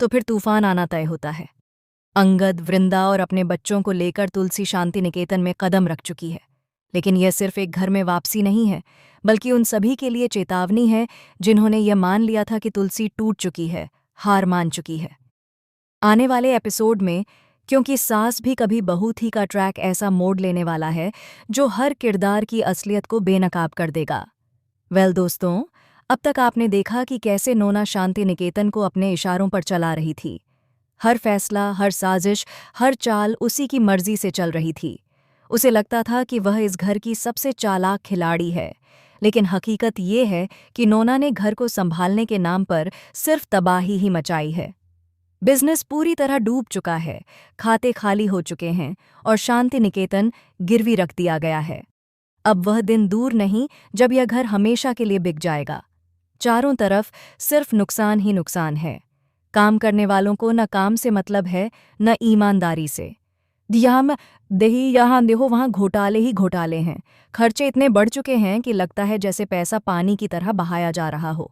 तो फिर तूफान आना तय होता है। अंगद, वृंदा और अपने बच्चों को लेकर तुलसी शांति निकेतन में कदम रख चुकी है। लेकिन यह सिर्फ एक घर में वापसी नहीं है, बल्कि उन सभी के लिए चेतावनी है जिन्होंने यह मान लिया था कि तुलसी टूट चुकी है, हार मान चुकी है। आने वाले एपिसोड में, क्योंकि सास भी कभी बहू थी का ट्रैक ऐसा मोड़ लेने वाला है जो हर किरदार की असलियत को बेनकाब कर देगा। दोस्तों, अब तक आपने देखा कि कैसे नोना शांति निकेतन को अपने इशारों पर चला रही थी। हर फैसला, हर साजिश, हर चाल उसी की मर्जी से चल रही थी। उसे लगता था कि वह इस घर की सबसे चालाक खिलाड़ी है, लेकिन हकीकत ये है कि नोना ने घर को संभालने के नाम पर सिर्फ तबाही ही मचाई है। बिजनेस पूरी तरह डूब चुका है, खाते खाली हो चुके हैं और शांति निकेतन गिरवी रख दिया गया है। अब वह दिन दूर नहीं जब यह घर हमेशा के लिए बिक जाएगा। चारों तरफ सिर्फ नुकसान ही नुकसान है। काम करने वालों को न काम से मतलब है, न ईमानदारी से। यहाँ देखो, वहाँ घोटाले ही घोटाले हैं। खर्चे इतने बढ़ चुके हैं कि लगता है जैसे पैसा पानी की तरह बहाया जा रहा हो।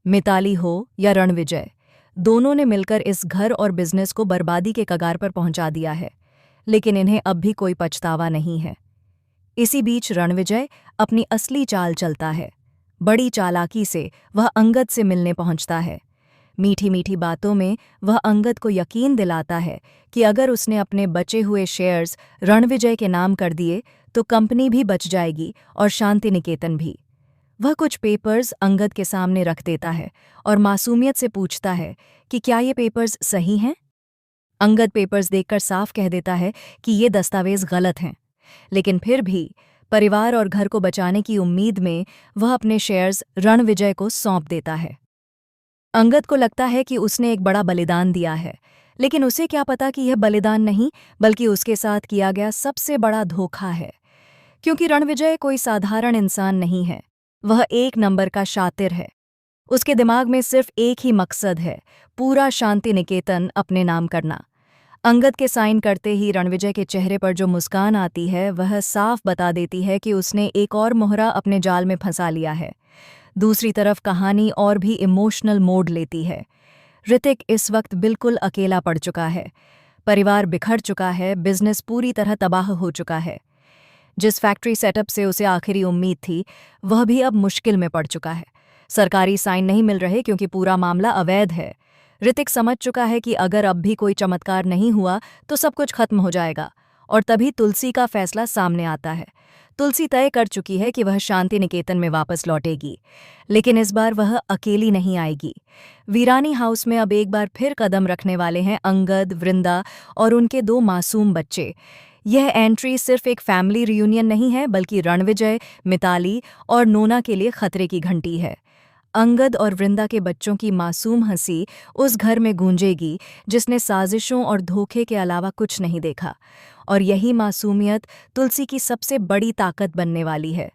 मिताली हो या रणविजय, दोनों ने मिलकर इस घर और बिजनेस को बर्बादी के कगार पर पहुंचा दिया है, लेकिन इन्हें अब भी कोई पछतावा नहीं है। इसी बीच रणविजय अपनी असली चाल चलता है। बड़ी चालाकी से वह अंगद से मिलने पहुंचता है। मीठी मीठी बातों में वह अंगद को यकीन दिलाता है कि अगर उसने अपने बचे हुए शेयर्स रणविजय के नाम कर दिए तो कंपनी भी बच जाएगी और शांति निकेतन भी। वह कुछ पेपर्स अंगद के सामने रख देता है और मासूमियत से पूछता है कि क्या ये पेपर्स सही हैं? अंगद पेपर्स देखकर साफ कह देता है कि ये दस्तावेज गलत हैं, लेकिन फिर भी परिवार और घर को बचाने की उम्मीद में वह अपने शेयर्स रणविजय को सौंप देता है। अंगद को लगता है कि उसने एक बड़ा बलिदान दिया है, लेकिन उसे क्या पता कि यह बलिदान नहीं बल्कि उसके साथ किया गया सबसे बड़ा धोखा है। क्योंकि रणविजय कोई साधारण इंसान नहीं है, वह एक नंबर का शातिर है। उसके दिमाग में सिर्फ एक ही मकसद है, पूरा शांति निकेतन अपने नाम करना। अंगद के साइन करते ही रणविजय के चेहरे पर जो मुस्कान आती है वह साफ बता देती है कि उसने एक और मोहरा अपने जाल में फंसा लिया है। दूसरी तरफ कहानी और भी इमोशनल मोड लेती है। ऋतिक इस वक्त बिल्कुल अकेला पड़ चुका है। परिवार बिखर चुका है, बिजनेस पूरी तरह तबाह हो चुका है। जिस फैक्ट्री सेटअप से उसे आखिरी उम्मीद थी, वह भी अब मुश्किल में पड़ चुका है। सरकारी साइन नहीं मिल रहे क्योंकि पूरा मामला अवैध है। ऋतिक समझ चुका है कि अगर अब भी कोई चमत्कार नहीं हुआ तो सब कुछ खत्म हो जाएगा। और तभी तुलसी का फैसला सामने आता है। तुलसी तय कर चुकी है कि वह शांति निकेतन में वापस लौटेगी, लेकिन इस बार वह अकेली नहीं आएगी। वीरानी हाउस में अब एक बार फिर कदम रखने वाले हैं अंगद, वृंदा और उनके 2 मासूम बच्चे। यह एंट्री सिर्फ एक फैमिली रियूनियन नहीं है, बल्कि रणविजय, मिताली और नोना के लिए खतरे की घंटी है। अंगद और वृंदा के बच्चों की मासूम हंसी उस घर में गूंजेगी जिसने साजिशों और धोखे के अलावा कुछ नहीं देखा, और यही मासूमियत तुलसी की सबसे बड़ी ताकत बनने वाली है।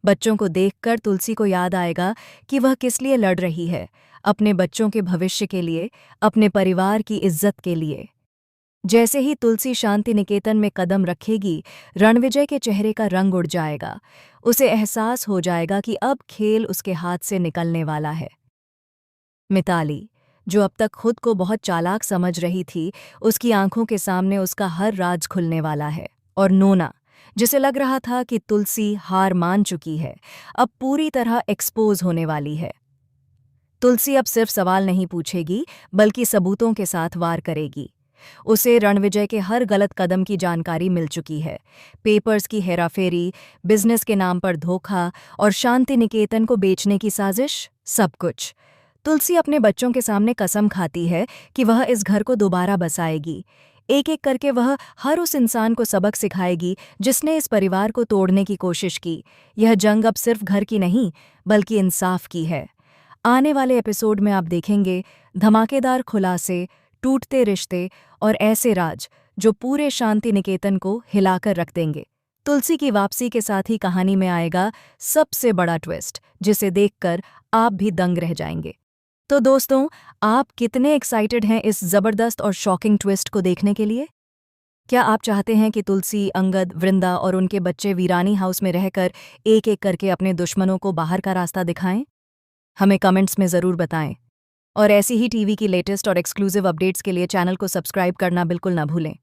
बच्चों को देखकर तुलसी को याद आएगा कि वह किस लिए लड़ रही है, अपने बच्चों के भविष्य के लिए, अपने परिवार की इज्जत के लिए। जैसे ही तुलसी शांति निकेतन में कदम रखेगी, रणविजय के चेहरे का रंग उड़ जाएगा। उसे एहसास हो जाएगा कि अब खेल उसके हाथ से निकलने वाला है। मिताली, जो अब तक खुद को बहुत चालाक समझ रही थी, उसकी आंखों के सामने उसका हर राज खुलने वाला है। और नोना, जिसे लग रहा था कि तुलसी हार मान चुकी है, अब पूरी तरह एक्सपोज होने वाली है। तुलसी अब सिर्फ सवाल नहीं पूछेगी, बल्कि सबूतों के साथ वार करेगी। उसे रणविजय के हर गलत कदम की जानकारी मिल चुकी है। पेपर्स की हेराफेरी, बिजनेस के नाम पर धोखा और शांति निकेतन को बेचने की साजिश, सब कुछ। तुलसी अपने बच्चों के सामने कसम खाती है कि वह इस घर को दोबारा बसाएगी। एक एक करके वह हर उस इंसान को सबक सिखाएगी जिसने इस परिवार को तोड़ने की कोशिश की। यह जंग अब सिर्फ घर की नहीं, बल्कि इंसाफ की है। आने वाले एपिसोड में आप देखेंगे धमाकेदार खुलासे, टूटते रिश्ते और ऐसे राज जो पूरे शांति निकेतन को हिलाकर रख देंगे। तुलसी की वापसी के साथ ही कहानी में आएगा सबसे बड़ा ट्विस्ट, जिसे देखकर आप भी दंग रह जाएंगे। तो दोस्तों, आप कितने एक्साइटेड हैं इस जबरदस्त और शॉकिंग ट्विस्ट को देखने के लिए? क्या आप चाहते हैं कि तुलसी, अंगद, वृंदा और उनके बच्चे वीरानी हाउस में रहकर एक एक करके अपने दुश्मनों को बाहर का रास्ता दिखाएं? हमें कमेंट्स में ज़रूर बताएं। और ऐसी ही टीवी की लेटेस्ट और एक्सक्लूसिव अपडेट्स के लिए चैनल को सब्सक्राइब करना बिल्कुल ना भूलें।